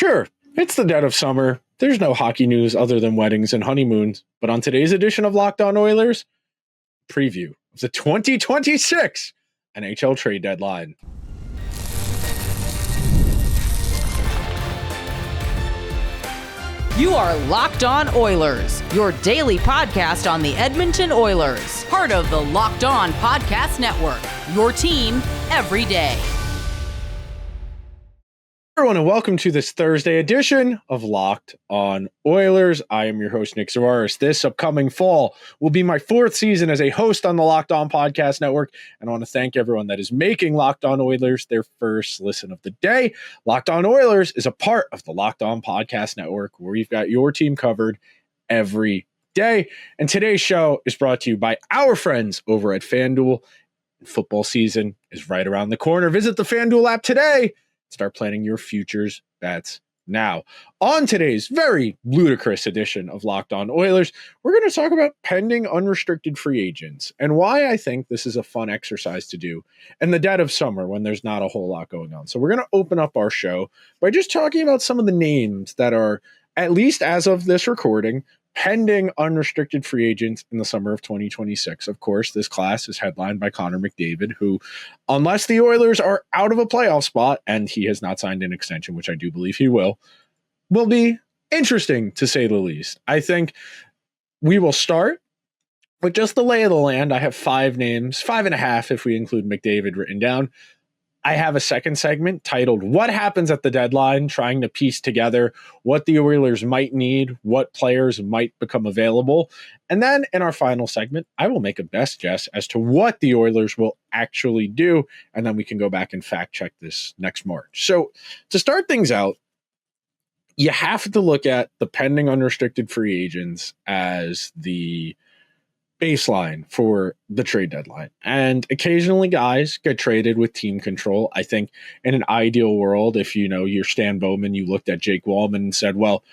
Sure, it's the dead of summer. There's no hockey news other than weddings and honeymoons. But on today's edition of Locked On Oilers, preview of the 2026 NHL trade deadline. You are Locked On Oilers, your daily podcast on the Edmonton Oilers, part of the Locked On Podcast Network, your team every day. Everyone, and welcome to this Thursday edition of Locked On Oilers. I am your host, Nick Zararis. This upcoming fall will be my fourth season as a host on the Locked On Podcast Network, and I want to thank everyone that is making Locked On Oilers their first listen of the day. Locked On Oilers is a part of the Locked On Podcast Network, where we've got your team covered every day. And today's show is brought to you by our friends over at FanDuel. Football season is right around the corner. Visit the FanDuel app today. Start planning your futures bets now. On today's very ludicrous edition of Locked On Oilers, we're going to talk about pending unrestricted free agents and why I think this is a fun exercise to do in the dead of summer when there's not a whole lot going on. So we're going to open up our show by just talking about some of the names that are, at least as of this recording, pending unrestricted free agents in the summer of 2026. Of course, this class is headlined by Connor McDavid, who, unless the Oilers are out of a playoff spot, and he has not signed an extension, which I do believe he will be interesting to say the least. I think we will start with just the lay of the land. I have 5 names, 5.5 if we include McDavid written down. I have a second segment titled What Happens at the Deadline, trying to piece together what the Oilers might need, what players might become available. And then in our final segment, I will make a best guess as to what the Oilers will actually do. And then we can go back and fact check this next March. So to start things out, you have to look at the pending unrestricted free agents as the baseline for the trade deadline. And occasionally guys get traded with team control. I think in an ideal world, if you're Stan Bowman, you looked at Jake Walman and said, well,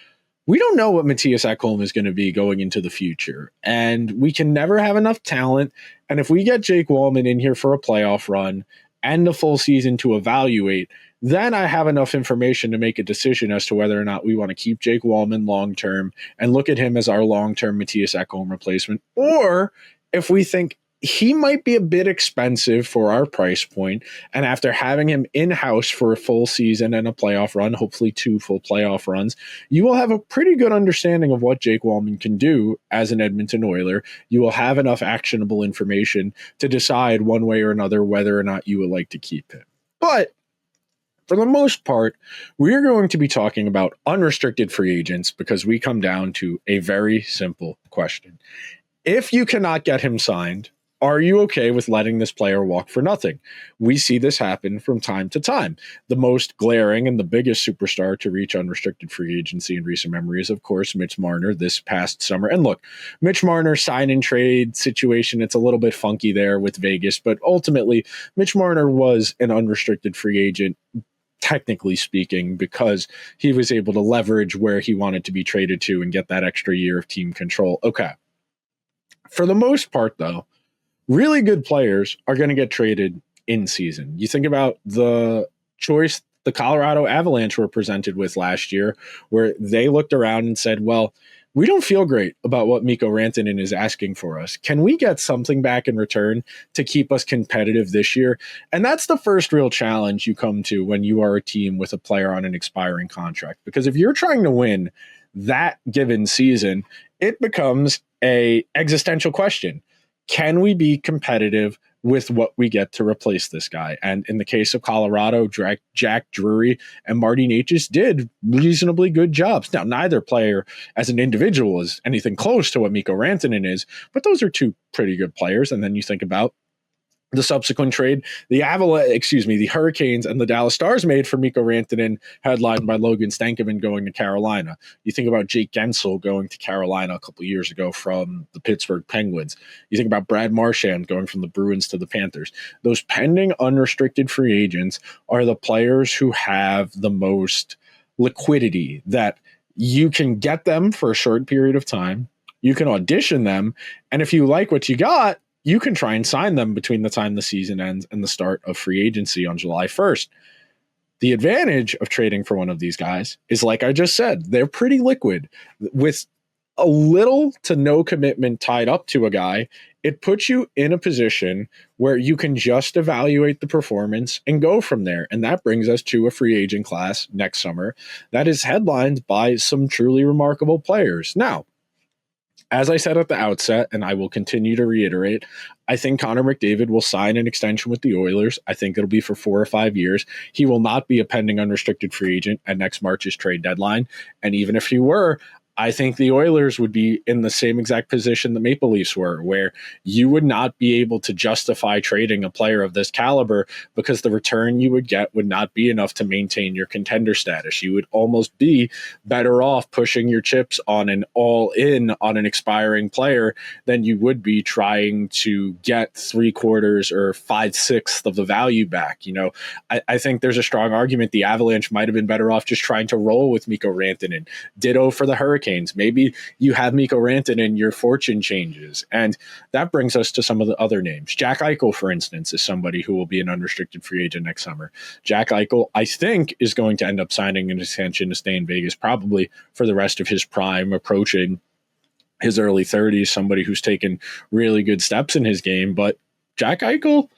we don't know what Mattias Ekholm is going to be going into the future. And we can never have enough talent. And if we get Jake Walman in here for a playoff run and a full season to evaluate, then I have enough information to make a decision as to whether or not we want to keep Jake Walman long-term and look at him as our long-term Mattias Ekholm replacement, or if we think he might be a bit expensive for our price point, and after having him in-house for a full season and a playoff run, hopefully 2 full playoff runs, you will have a pretty good understanding of what Jake Walman can do as an Edmonton Oiler. You will have enough actionable information to decide one way or another whether or not you would like to keep him. But for the most part, we're going to be talking about unrestricted free agents because we come down to a very simple question. If you cannot get him signed, are you okay with letting this player walk for nothing? We see this happen from time to time. The most glaring and the biggest superstar to reach unrestricted free agency in recent memory is, of course, Mitch Marner this past summer. And look, Mitch Marner sign and trade situation, it's a little bit funky there with Vegas, but ultimately, Mitch Marner was an unrestricted free agent, technically speaking, because he was able to leverage where he wanted to be traded to and get that extra year of team control. Okay. For the most part, though, really good players are going to get traded in season. You think about the choice the Colorado Avalanche were presented with last year, where they looked around and said, well, we don't feel great about what Mikko Rantanen is asking for us. Can we get something back in return to keep us competitive this year? And that's the first real challenge you come to when you are a team with a player on an expiring contract. Because if you're trying to win that given season, it becomes an existential question. Can we be competitive with what we get to replace this guy? And in the case of Colorado, Jack Drury and Marty Necas did reasonably good jobs. Now, neither player as an individual is anything close to what Mikko Rantanen is, but those are 2 pretty good players. And then you think about the subsequent trade, the Hurricanes and the Dallas Stars made for Mikko Rantanen, headlined by Logan Stankoven going to Carolina. You think about Jake Gensel going to Carolina a couple of years ago from the Pittsburgh Penguins. You think about Brad Marchand going from the Bruins to the Panthers. Those pending unrestricted free agents are the players who have the most liquidity, that you can get them for a short period of time, you can audition them, and if you like what you got, you can try and sign them between the time the season ends and the start of free agency on July 1st. The advantage of trading for one of these guys is, like I just said, they're pretty liquid. With a little to no commitment tied up to a guy, it puts you in a position where you can just evaluate the performance and go from there. And that brings us to a free agent class next summer that is headlined by some truly remarkable players. Now, as I said at the outset, and I will continue to reiterate, I think Connor McDavid will sign an extension with the Oilers. I think it'll be for 4 or 5 years. He will not be a pending unrestricted free agent at next March's trade deadline. And even if he were, I think the Oilers would be in the same exact position the Maple Leafs were, where you would not be able to justify trading a player of this caliber because the return you would get would not be enough to maintain your contender status. You would almost be better off pushing your chips on an all-in on an expiring player than you would be trying to get 3/4 or 5/6 of the value back. I think there's a strong argument the Avalanche might have been better off just trying to roll with Mikko Rantanen. Ditto for the Hurricanes. Maybe you have Mikko Rantanen, your fortune changes. And that brings us to some of the other names. Jack Eichel, for instance, is somebody who will be an unrestricted free agent next summer. Jack Eichel, I think, is going to end up signing an extension to stay in Vegas, probably for the rest of his prime, approaching his early 30s, somebody who's taken really good steps in his game. But Jack Eichel,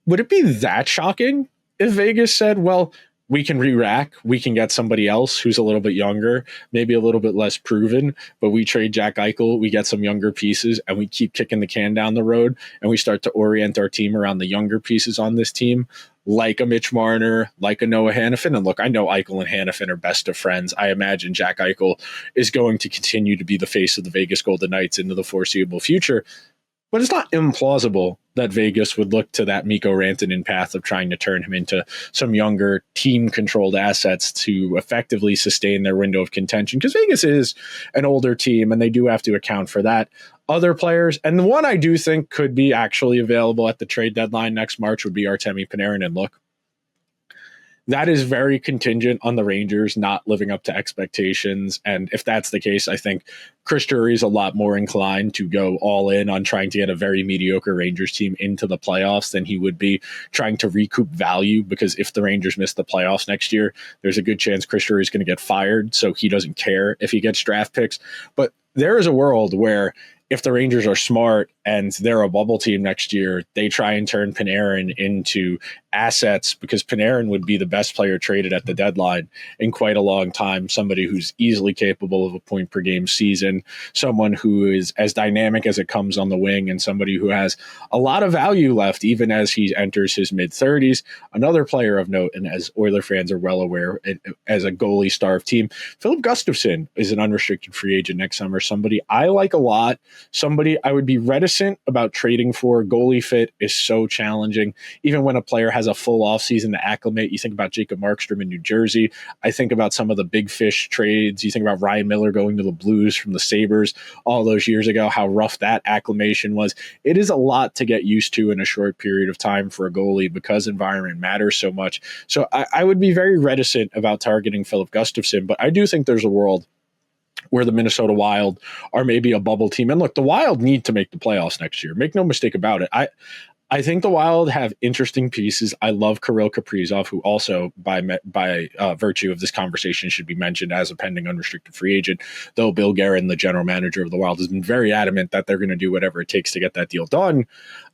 would it be that shocking if Vegas said, well, we can re-rack, we can get somebody else who's a little bit younger, maybe a little bit less proven, but we trade Jack Eichel, we get some younger pieces, and we keep kicking the can down the road, and we start to orient our team around the younger pieces on this team, like a Mitch Marner, like a Noah Hannafin. And look, I know Eichel and Hannafin are best of friends. I imagine Jack Eichel is going to continue to be the face of the Vegas Golden Knights into the foreseeable future. But it's not implausible that Vegas would look to that Mikko Rantanen path of trying to turn him into some younger team-controlled assets to effectively sustain their window of contention, because Vegas is an older team, and they do have to account for that. Other players, and the one I do think could be actually available at the trade deadline next March would be Artemi Panarin. And look, that is very contingent on the Rangers not living up to expectations. And if that's the case, I think Chris Drury is a lot more inclined to go all in on trying to get a very mediocre Rangers team into the playoffs than he would be trying to recoup value, because if the Rangers miss the playoffs next year, there's a good chance Chris Drury is going to get fired. So he doesn't care if he gets draft picks. But there is a world where if the Rangers are smart and they're a bubble team next year, they try and turn Panarin into assets, because Panarin would be the best player traded at the deadline in quite a long time. Somebody who's easily capable of a point per game season, someone who is as dynamic as it comes on the wing, and somebody who has a lot of value left even as he enters his mid-30s. Another player of note, and as Oiler fans are well aware, as a goalie-starved team, Philip Gustafsson is an unrestricted free agent next summer. Somebody I like a lot, somebody I would be reticent about trading for. Goalie fit is so challenging. Even when a player has a full offseason to acclimate, you think about Jacob Markstrom in New Jersey. I think about some of the big fish trades. You think about Ryan Miller going to the Blues from the Sabres all those years ago, how rough that acclimation was. It is a lot to get used to in a short period of time for a goalie, because environment matters so much. So I would be very reticent about targeting Philip Gustafsson, but I do think there's a world where the Minnesota Wild are maybe a bubble team. And look, the Wild need to make the playoffs next year. Make no mistake about it. I think the Wild have interesting pieces. I love Kirill Kaprizov, who also by virtue of this conversation should be mentioned as a pending unrestricted free agent, though Bill Guerin, the general manager of the Wild, has been very adamant that they're going to do whatever it takes to get that deal done.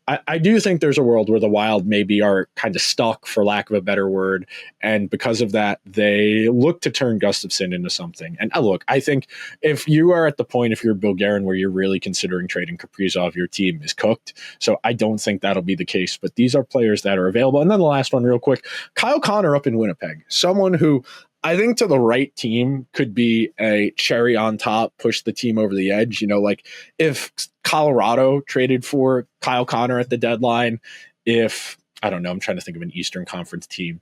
I do think there's a world where the Wild maybe are kind of stuck, for lack of a better word, and because of that, they look to turn Gustafsson into something. And look, I think if you are at the point, if you're Bill Guerin, where you're really considering trading Kaprizov, your team is cooked. So I don't think that'll be the case, but these are players that are available. And then the last one real quick, Kyle Connor up in Winnipeg, someone who I think to the right team could be a cherry on top, push the team over the edge. Like if Colorado traded for Kyle Connor at the deadline, if, I don't know, I'm trying to think of an Eastern Conference team.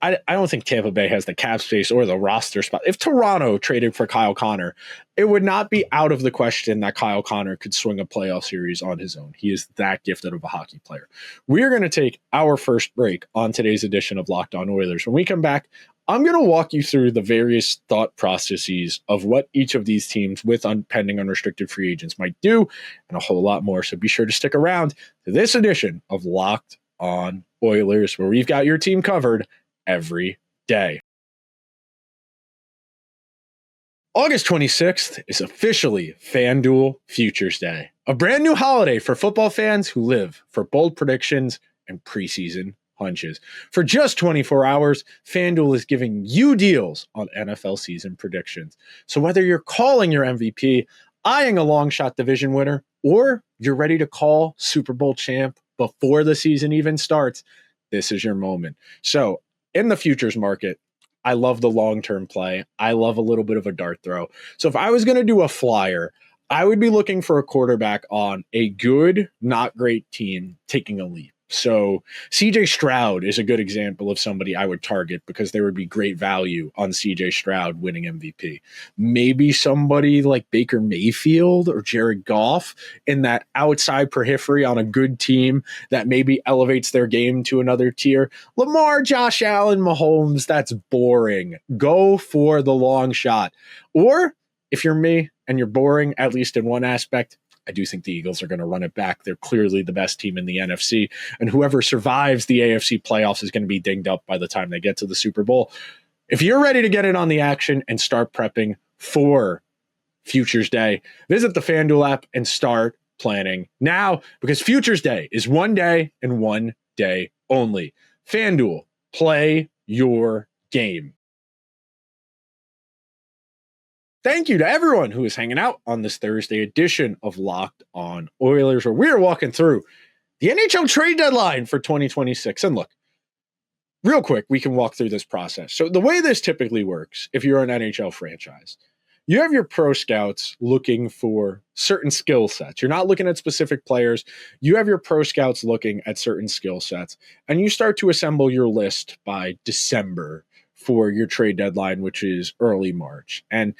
I don't think Tampa Bay has the cap space or the roster spot. If Toronto traded for Kyle Connor, it would not be out of the question that Kyle Connor could swing a playoff series on his own. He is that gifted of a hockey player. We are going to take our first break on today's edition of Locked On Oilers. When we come back, I'm going to walk you through the various thought processes of what each of these teams with pending unrestricted free agents might do, and a whole lot more. So be sure to stick around to this edition of Locked On Oilers, where we've got your team covered every day. August 26th is officially FanDuel Futures Day, a brand new holiday for football fans who live for bold predictions and preseason hunches. For just 24 hours, FanDuel is giving you deals on NFL season predictions. So whether you're calling your MVP, eyeing a long shot division winner, or you're ready to call Super Bowl champ before the season even starts, this is your moment. So in the futures market, I love the long-term play. I love a little bit of a dart throw. So if I was going to do a flyer, I would be looking for a quarterback on a good, not great team taking a leap. So CJ Stroud is a good example of somebody I would target because there would be great value on CJ Stroud winning MVP. Maybe somebody like Baker Mayfield or Jared Goff in that outside periphery on a good team that maybe elevates their game to another tier. Lamar, Josh Allen, Mahomes, that's boring. Go for the long shot. Or if you're me and you're boring, at least in one aspect, I do think the Eagles are going to run it back. They're clearly the best team in the NFC, and whoever survives the AFC playoffs is going to be dinged up by the time they get to the Super Bowl. If you're ready to get in on the action and start prepping for Futures Day, visit the FanDuel app and start planning now, because Futures Day is one day and one day only. FanDuel, play your game. Thank you to everyone who is hanging out on this Thursday edition of Locked On Oilers, where we are walking through the NHL trade deadline for 2026. And look, real quick, we can walk through this process. So the way this typically works, if you're an NHL franchise, you have your pro scouts looking for certain skill sets. You're not looking at specific players. You have your pro scouts looking at certain skill sets, and you start to assemble your list by December for your trade deadline, which is early March. And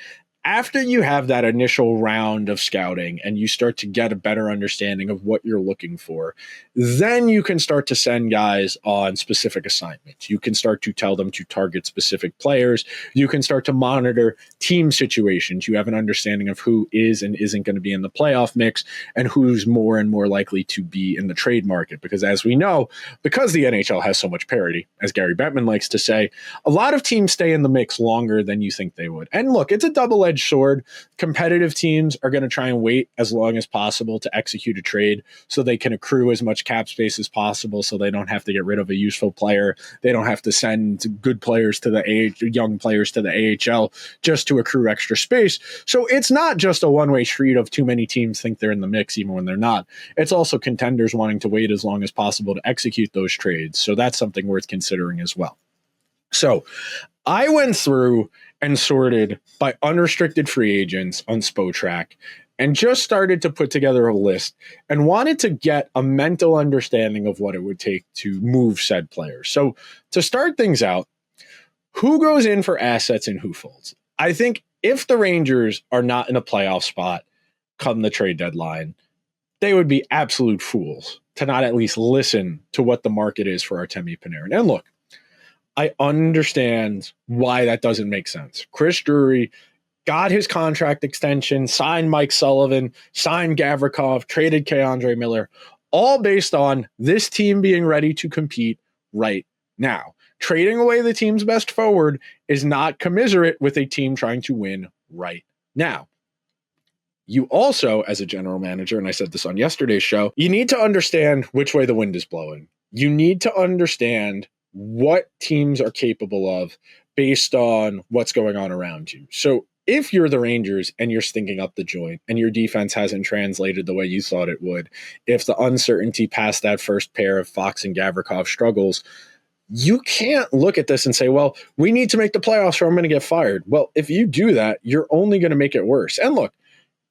after you have that initial round of scouting and you start to get a better understanding of what you're looking for, then you can start to send guys on specific assignments. You can start to tell them to target specific players. You can start to monitor team situations. You have an understanding of who is and isn't going to be in the playoff mix and who's more and more likely to be in the trade market. Because as we know, because the NHL has so much parity, as Gary Bettman likes to say, a lot of teams stay in the mix longer than you think they would. And look, it's a double-edged sword. Competitive teams are going to try and wait as long as possible to execute a trade so they can accrue as much cap space as possible, so they don't have to get rid of a useful player. They don't have to send good players to the young players to the AHL just to accrue extra space. So it's not just a one-way street of too many teams think they're in the mix even when they're not. It's also contenders wanting to wait as long as possible to execute those trades. So that's something worth considering as well. So I went through and sorted by unrestricted free agents on Spotrac and just started to put together a list and wanted to get a mental understanding of what it would take to move said players. So to start things out, who goes in for assets and who folds? I think if the Rangers are not in a playoff spot come the trade deadline, they would be absolute fools to not at least listen to what the market is for Artemi Panarin. And look, I understand why that doesn't make sense. Chris Drury got his contract extension, signed Mike Sullivan, signed Gavrikov, traded K'Andre Miller, all based on this team being ready to compete right now. Trading away the team's best forward is not commiserate with a team trying to win right now. You also, as a general manager, and I said this on yesterday's show, you need to understand which way the wind is blowing. You need to understand what teams are capable of based on what's going on around you. So if you're the Rangers and you're stinking up the joint and your defense hasn't translated the way you thought it would, if the uncertainty past that first pair of Fox and Gavrikov struggles, you can't look at this and say, well, we need to make the playoffs or I'm going to get fired. Well, if you do that, you're only going to make it worse. And look,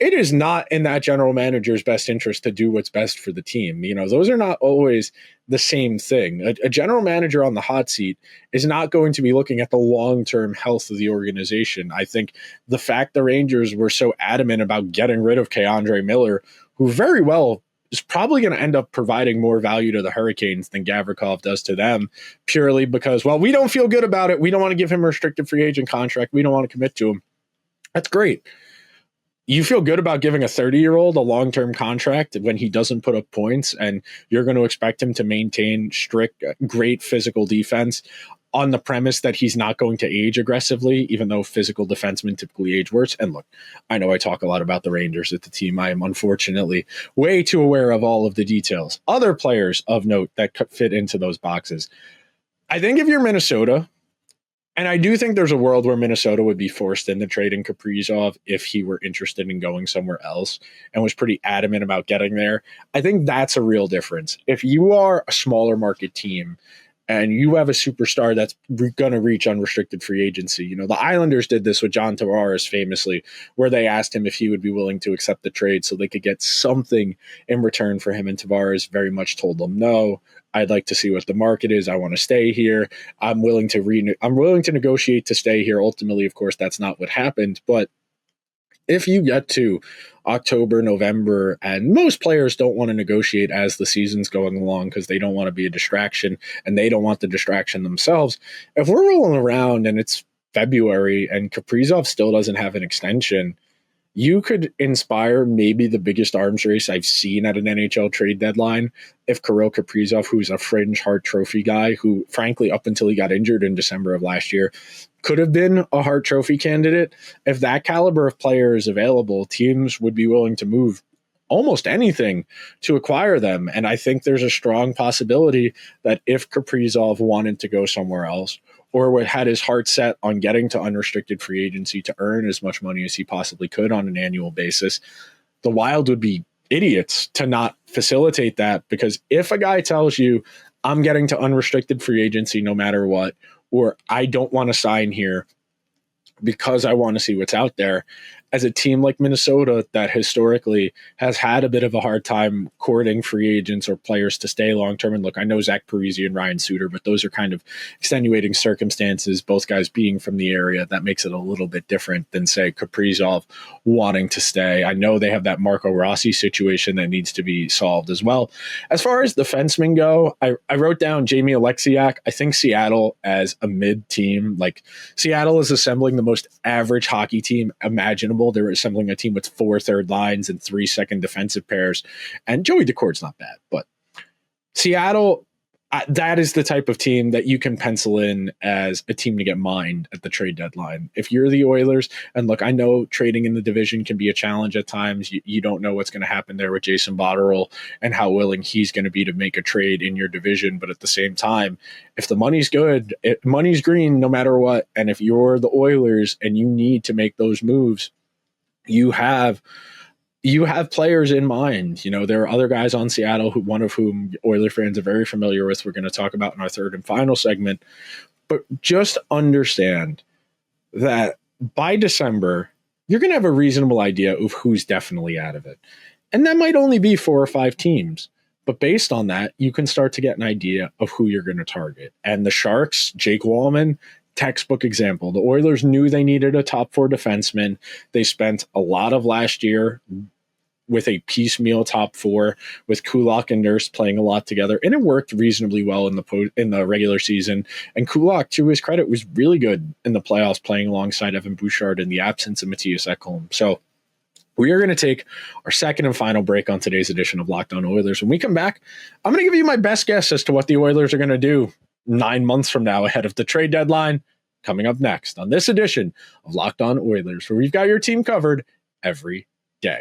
it is not in that general manager's best interest to do what's best for the team. You know, those are not always the same thing. A general manager on the hot seat is not going to be looking at the long-term health of the organization. I think the fact the Rangers were so adamant about getting rid of K'Andre Miller, who very well is probably going to end up providing more value to the Hurricanes than Gavrikov does to them, purely because, well, we don't feel good about it. We don't want to give him a restricted free agent contract. We don't want to commit to him. That's great. You feel good about giving a 30-year-old a long-term contract when he doesn't put up points and you're going to expect him to maintain strict, great physical defense. on the premise that he's not going to age aggressively, even though physical defensemen typically age worse. And look, I know I talk a lot about the Rangers at the team. I am unfortunately way too aware of all of the details. Other players of note that could fit into those boxes. I think if you're Minnesota, and I do think there's a world where Minnesota would be forced into trading Kaprizov if he were interested in going somewhere else and was pretty adamant about getting there. I think that's a real difference. If you are a smaller market team and you have a superstar that's going to reach unrestricted free agency. The Islanders did this with John Tavares famously, where they asked him if he would be willing to accept the trade so they could get something in return for him. And Tavares very much told them, no, I'd like to see what the market is. I want to stay here. I'm willing to negotiate to stay here. Ultimately, of course, that's not what happened. But if you get to October, November, and most players don't want to negotiate as the season's going along because they don't want to be a distraction and they don't want the distraction themselves. If we're rolling around and it's February and Kaprizov still doesn't have an extension, you could inspire maybe the biggest arms race I've seen at an NHL trade deadline if Kirill Kaprizov, who's a fringe Hart Trophy guy, who frankly, up until he got injured in December of last year, could have been a Hart Trophy candidate. If that caliber of player is available, teams would be willing to move almost anything to acquire them. And I think there's a strong possibility that if Kaprizov wanted to go somewhere else, or had his heart set on getting to unrestricted free agency to earn as much money as he possibly could on an annual basis, the Wild would be idiots to not facilitate that. Because if a guy tells you, I'm getting to unrestricted free agency no matter what, or I don't want to sign here because I want to see what's out there, as a team like Minnesota that historically has had a bit of a hard time courting free agents or players to stay long-term. And look, I know Zach Parise and Ryan Suter, but those are kind of extenuating circumstances, both guys being from the area. That makes it a little bit different than, say, Kaprizov wanting to stay. I know they have that Marco Rossi situation that needs to be solved as well. As far as defensemen go, I wrote down Jamie Alexiak. I think Seattle as a mid-team, like Seattle is assembling the most average hockey team imaginable. They're assembling a team with 4 third lines and 3 second defensive pairs. And Joey Decort's not bad, but Seattle, that is the type of team that you can pencil in as a team to get mined at the trade deadline. If you're the Oilers, and look, I know trading in the division can be a challenge at times. You don't know what's going to happen there with Jason Botterill and how willing he's going to be to make a trade in your division. But at the same time, if the money's good, money's green no matter what. And if you're the Oilers and you need to make those moves, you have players in mind. There are other guys on Seattle, one of whom Oilers fans are very familiar with. We're going to talk about in our third and final segment. But just understand that by December, you're going to have a reasonable idea of who's definitely out of it. And that might only be 4 or 5 teams. But based on that, you can start to get an idea of who you're going to target. And the Sharks, Jake Wallman, textbook example. The Oilers knew they needed a top 4 defenseman. They spent a lot of last year with a piecemeal top 4 with Kulak and Nurse playing a lot together, and it worked reasonably well in the regular season. And Kulak, to his credit, was really good in the playoffs, playing alongside Evan Bouchard in the absence of Matthias Ekholm. So we are going to take our second and final break on today's edition of Locked On Oilers. When we come back, I'm going to give you my best guess as to what the Oilers are going to do 9 months from now ahead of the trade deadline, coming up next on this edition of Locked On Oilers, where we've got your team covered every day.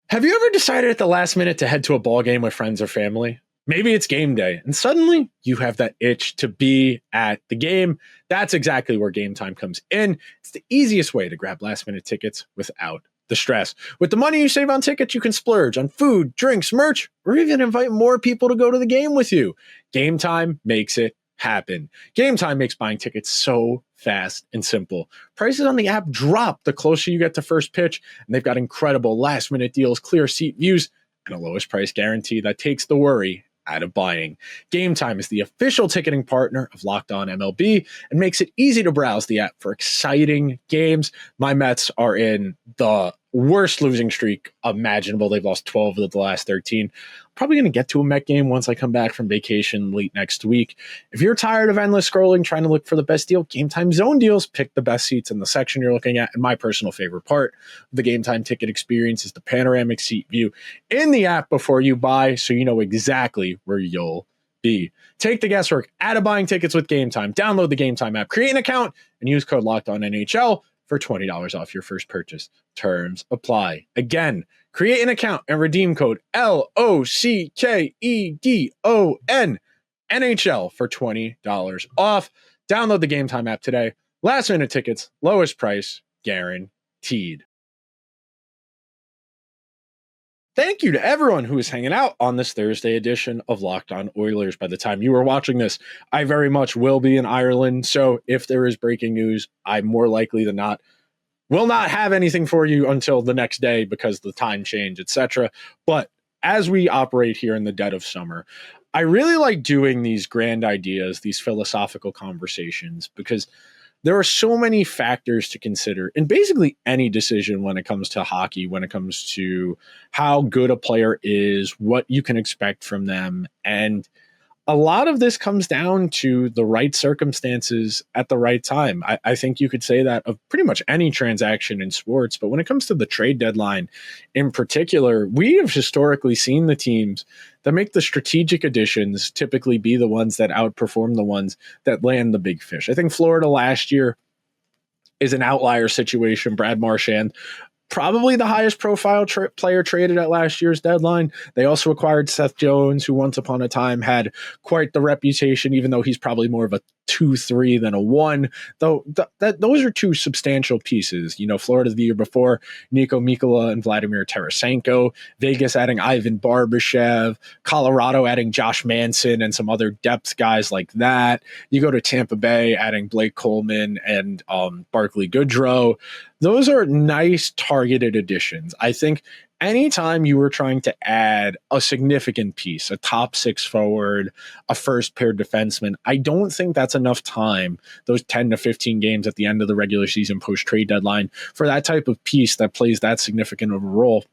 Have you ever decided at the last minute to head to a ball game with friends or family? Maybe it's game day, and suddenly you have that itch to be at the game. That's exactly where Game Time comes in. It's the easiest way to grab last-minute tickets without the stress. With the money you save on tickets, you can splurge on food, drinks, merch, or even invite more people to go to the game with you. Game Time makes it happen. Game Time makes buying tickets so fast and simple. Prices on the app drop the closer you get to first pitch, and they've got incredible last-minute deals, clear seat views, and a lowest price guarantee that takes the worry out of buying. Game Time is the official ticketing partner of Locked On MLB and makes it easy to browse the app for exciting games. My Mets are in the worst losing streak imaginable. They've lost 12 of the last 13. Probably going to get to a Met game once I come back from vacation late next week. If you're tired of endless scrolling, trying to look for the best deal, Game Time Zone Deals pick the best seats in the section you're looking at. And my personal favorite part of the Game Time ticket experience is the panoramic seat view in the app before you buy, so you know exactly where you'll be. Take the guesswork out of buying tickets with Game Time. Download the Game Time app, create an account, and use code LOCKEDONNHL for $20 off your first purchase. Terms apply. Again, create an account and redeem code LOCKEDON NHL for $20 off. Download the Game Time app today. Last minute tickets, lowest price, guaranteed. Thank you to everyone who is hanging out on this Thursday edition of Locked On Oilers. By the time you are watching this, I very much will be in Ireland. So if there is breaking news, I more likely than not will not have anything for you until the next day because of the time change, etc. But as we operate here in the dead of summer, I really like doing these grand ideas, these philosophical conversations, because there are so many factors to consider in basically any decision when it comes to hockey, when it comes to how good a player is, what you can expect from them. And a lot of this comes down to the right circumstances at the right time. I think you could say that of pretty much any transaction in sports, but when it comes to the trade deadline in particular, we have historically seen the teams that make the strategic additions typically be the ones that outperform the ones that land the big fish. I think Florida last year is an outlier situation. Brad Marchand, probably the highest profile player traded at last year's deadline. They also acquired Seth Jones, who once upon a time had quite the reputation, even though he's probably more of a 2-3 than a 1, though those are two substantial pieces. You know, Florida the year before, Nico Mikkola and Vladimir Tarasenko, Vegas adding Ivan Barbashev, Colorado adding Josh Manson and some other depth guys like that. You go to Tampa Bay adding Blake Coleman and Barclay Goodrow. Those are nice targeted additions. I think anytime you were trying to add a significant piece, a top 6 forward, a first pair defenseman, I don't think that's enough time, those 10 to 15 games at the end of the regular season post-trade deadline, for that type of piece that plays that significant of a role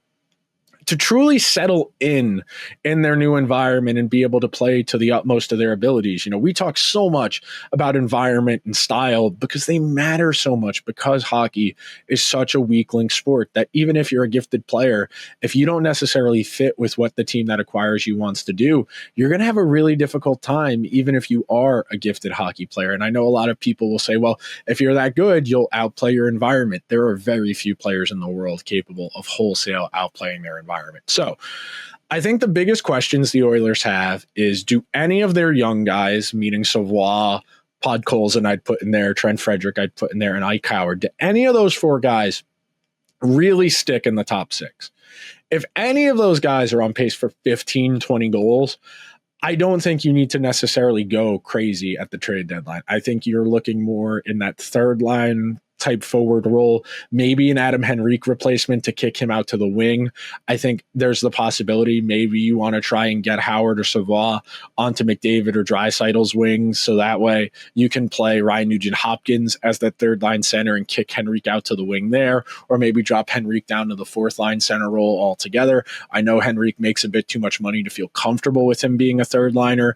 to truly settle in their new environment and be able to play to the utmost of their abilities. You know, we talk so much about environment and style because they matter so much, because hockey is such a weak link sport that even if you're a gifted player, if you don't necessarily fit with what the team that acquires you wants to do, you're going to have a really difficult time, even if you are a gifted hockey player. And I know a lot of people will say, well, if you're that good, you'll outplay your environment. There are very few players in the world capable of wholesale outplaying their environment. So I think the biggest questions the Oilers have is, do any of their young guys, meaning Savoie, Podkolzin I'd put in there, Trent Frederick I'd put in there, and Eichel, do any of those 4 guys really stick in the top 6? If any of those guys are on pace for 15, 20 goals, I don't think you need to necessarily go crazy at the trade deadline. I think you're looking more in that third line type forward role, maybe an Adam Henrique replacement to kick him out to the wing. I think there's the possibility maybe you want to try and get Howard or Savoie onto McDavid or Draisaitl's wings, so that way you can play Ryan Nugent-Hopkins as that third line center and kick Henrique out to the wing there, or maybe drop Henrique down to the fourth line center role altogether. I know Henrique makes a bit too much money to feel comfortable with him being a fourth liner,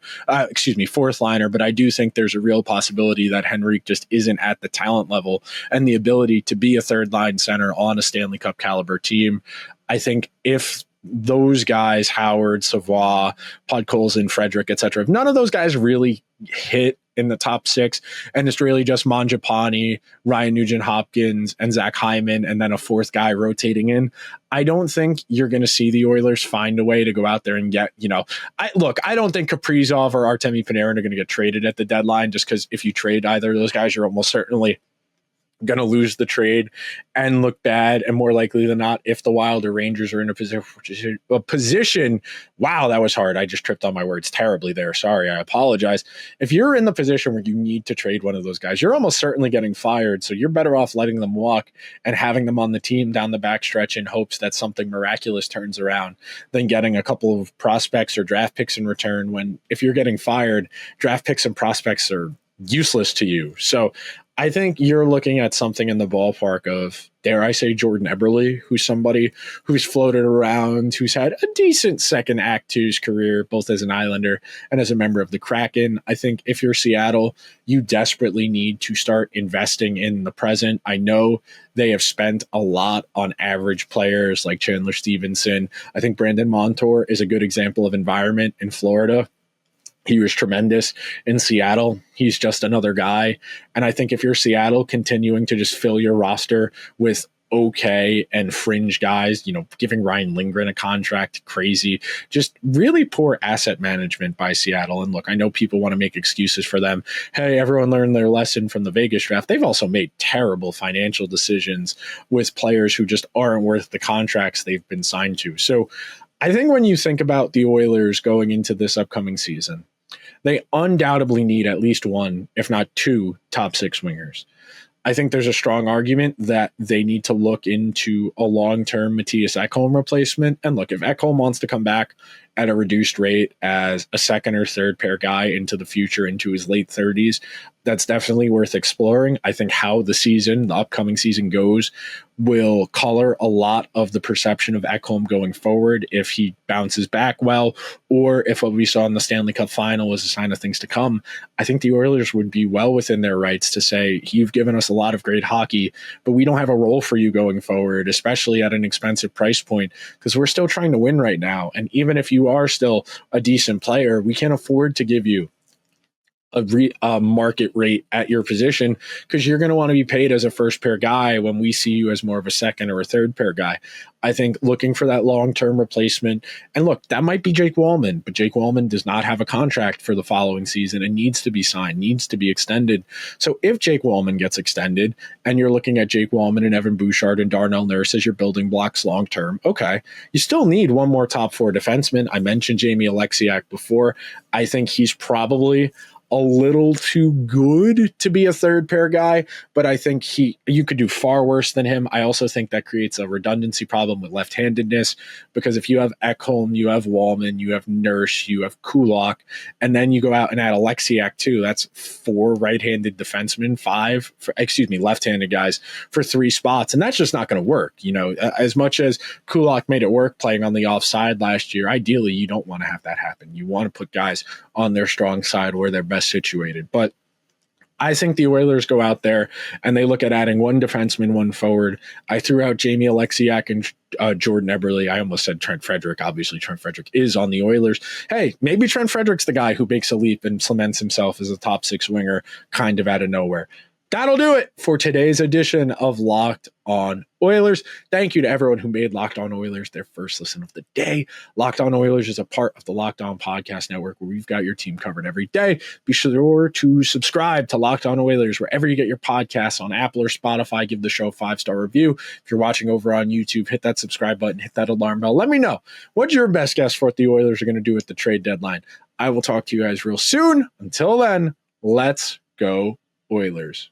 but I do think there's a real possibility that Henrique just isn't at the talent level and the ability to be a third line center on a Stanley Cup caliber team. I think if those guys, Howard, Savoie, Podkolzin, Frederick, etc., if none of those guys really hit in the top 6, and it's really just Mangiapane, Ryan Nugent-Hopkins, and Zach Hyman, and then a fourth guy rotating in, I don't think you're going to see the Oilers find a way to go out there and get, I don't think Kaprizov or Artemi Panarin are going to get traded at the deadline, just because if you trade either of those guys, you're almost certainly going to lose the trade and look bad. And more likely than not, if the Wild or Rangers are in a position, wow, that was hard. I just tripped on my words terribly there. Sorry, I apologize. If you're in the position where you need to trade one of those guys, you're almost certainly getting fired. So you're better off letting them walk and having them on the team down the backstretch in hopes that something miraculous turns around than getting a couple of prospects or draft picks in return, when if you're getting fired, draft picks and prospects are useless to you. So I think you're looking at something in the ballpark of, dare I say, Jordan Eberle, who's somebody who's floated around, who's had a decent second act to his career, both as an Islander and as a member of the Kraken. I think if you're Seattle, you desperately need to start investing in the present. I know they have spent a lot on average players like Chandler Stevenson. I think Brandon Montour is a good example of environment in Florida. He was tremendous in Seattle. He's just another guy. And I think if you're Seattle, continuing to just fill your roster with okay and fringe guys, giving Ryan Lindgren a contract, crazy, just really poor asset management by Seattle. And look, I know people want to make excuses for them. Hey, everyone learned their lesson from the Vegas draft. They've also made terrible financial decisions with players who just aren't worth the contracts they've been signed to. So I think when you think about the Oilers going into this upcoming season, they undoubtedly need at least one, if not two, top six wingers. I think there's a strong argument that they need to look into a long-term Matthias Ekholm replacement. And look, if Ekholm wants to come back at a reduced rate as a second or third pair guy into the future, into his late 30s, that's definitely worth exploring. I think how the upcoming season goes will color a lot of the perception of Ekholm going forward if he bounces back well, or if what we saw in the Stanley Cup final was a sign of things to come. I think the Oilers would be well within their rights to say, you've given us a lot of great hockey, but we don't have a role for you going forward, especially at an expensive price point, because we're still trying to win right now. And even if you are still a decent player, we can't afford to give you a market rate at your position, because you're going to want to be paid as a first pair guy when we see you as more of a second or a third pair guy. I think looking for that long-term replacement, and look, that might be Jake Wallman, but Jake Wallman does not have a contract for the following season and needs to be signed, needs to be extended. So if Jake Wallman gets extended and you're looking at Jake Wallman and Evan Bouchard and Darnell Nurse as your building blocks long-term, okay, you still need one more top four defenseman. I mentioned Jamie Alexiak before. I think he's probably a little too good to be a third pair guy, but I think you could do far worse than him. I also think that creates a redundancy problem with left-handedness, because if you have Ekholm, you have Wallman, you have Nurse, you have Kulak, and then you go out and add Alexiak too, that's four right-handed defensemen, left-handed guys for three spots, and that's just not going to work. As much as Kulak made it work playing on the offside last year, ideally you don't want to have that happen. You want to put guys on their strong side where they're best situated. But I think the Oilers go out there and they look at adding one defenseman, one forward. I threw out Jamie Alexiak and Jordan Eberle. I almost said Trent Frederick. Obviously, Trent Frederick is on the Oilers. Hey, maybe Trent Frederick's the guy who makes a leap and cements himself as a top six winger kind of out of nowhere. That'll do it for today's edition of Locked On Oilers. Thank you to everyone who made Locked On Oilers their first listen of the day. Locked On Oilers is a part of the Locked On Podcast Network, where we've got your team covered every day. Be sure to subscribe to Locked On Oilers wherever you get your podcasts, on Apple or Spotify. Give the show a 5-star review. If you're watching over on YouTube, hit that subscribe button, hit that alarm bell. Let me know what's your best guess for what the Oilers are going to do at the trade deadline. I will talk to you guys real soon. Until then, let's go Oilers.